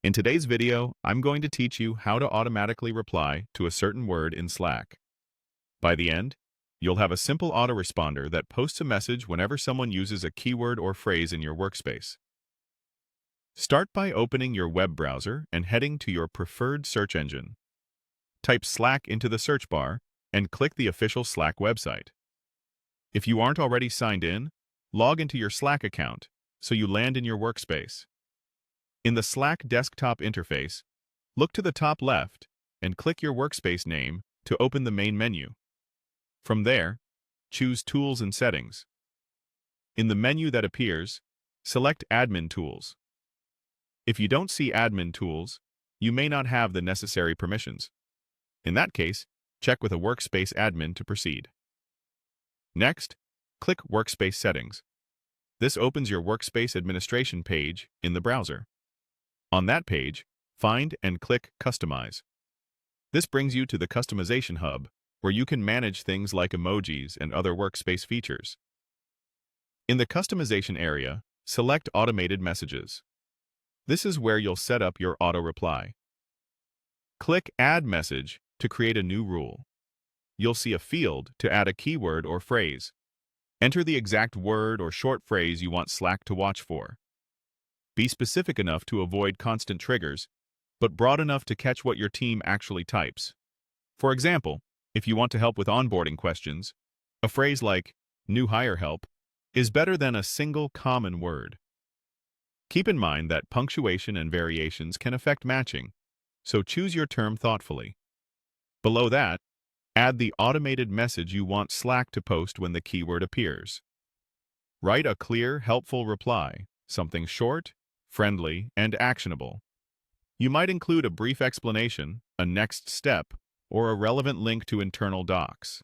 In today's video, I'm going to teach you how to automatically reply to a certain word in Slack. By the end, you'll have a simple autoresponder that posts a message whenever someone uses a keyword or phrase in your workspace. Start by opening your web browser and heading to your preferred search engine. Type Slack into the search bar and click the official Slack website. If you aren't already signed in, log into your Slack account so you land in your workspace. In the Slack desktop interface, look to the top left and click your workspace name to open the main menu. From there, choose Tools and Settings. In the menu that appears, select Admin Tools. If you don't see Admin Tools, you may not have the necessary permissions. In that case, check with a Workspace admin to proceed. Next, click Workspace Settings. This opens your Workspace administration page in the browser. On that page, find and click Customize. This brings you to the Customization Hub, where you can manage things like emojis and other workspace features. In the Customization area, select Automated Messages. This is where you'll set up your auto-reply. Click Add Message to create a new rule. You'll see a field to add a keyword or phrase. Enter the exact word or short phrase you want Slack to watch for. Be specific enough to avoid constant triggers, but broad enough to catch what your team actually types. For example, if you want to help with onboarding questions, a phrase like "new hire help" is better than a single common word. Keep in mind that punctuation and variations can affect matching, so choose your term thoughtfully. Below that, add the automated message you want Slack to post when the keyword appears. Write a clear, helpful reply, something short, friendly, and actionable. You might include a brief explanation, a next step, or a relevant link to internal docs.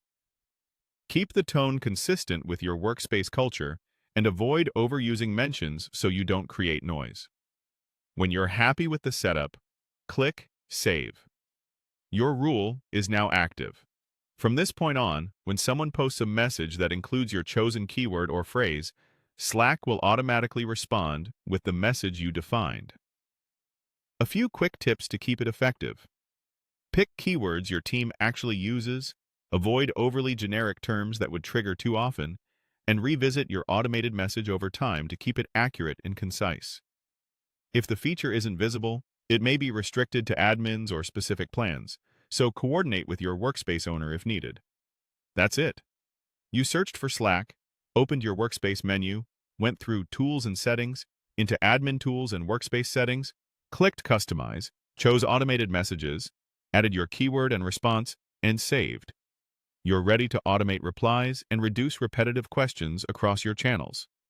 Keep the tone consistent with your workspace culture and avoid overusing mentions so you don't create noise. When you're happy with the setup, click Save. Your rule is now active. From this point on, when someone posts a message that includes your chosen keyword or phrase, Slack will automatically respond with the message you defined. A few quick tips to keep it effective. Pick keywords your team actually uses, avoid overly generic terms that would trigger too often, and revisit your automated message over time to keep it accurate and concise. If the feature isn't visible, it may be restricted to admins or specific plans, so coordinate with your workspace owner if needed. That's it. You searched for Slack, opened your workspace menu, went through Tools and Settings, into Admin Tools and Workspace Settings, clicked Customize, chose Automated Messages, added your keyword and response, and saved. You're ready to automate replies and reduce repetitive questions across your channels.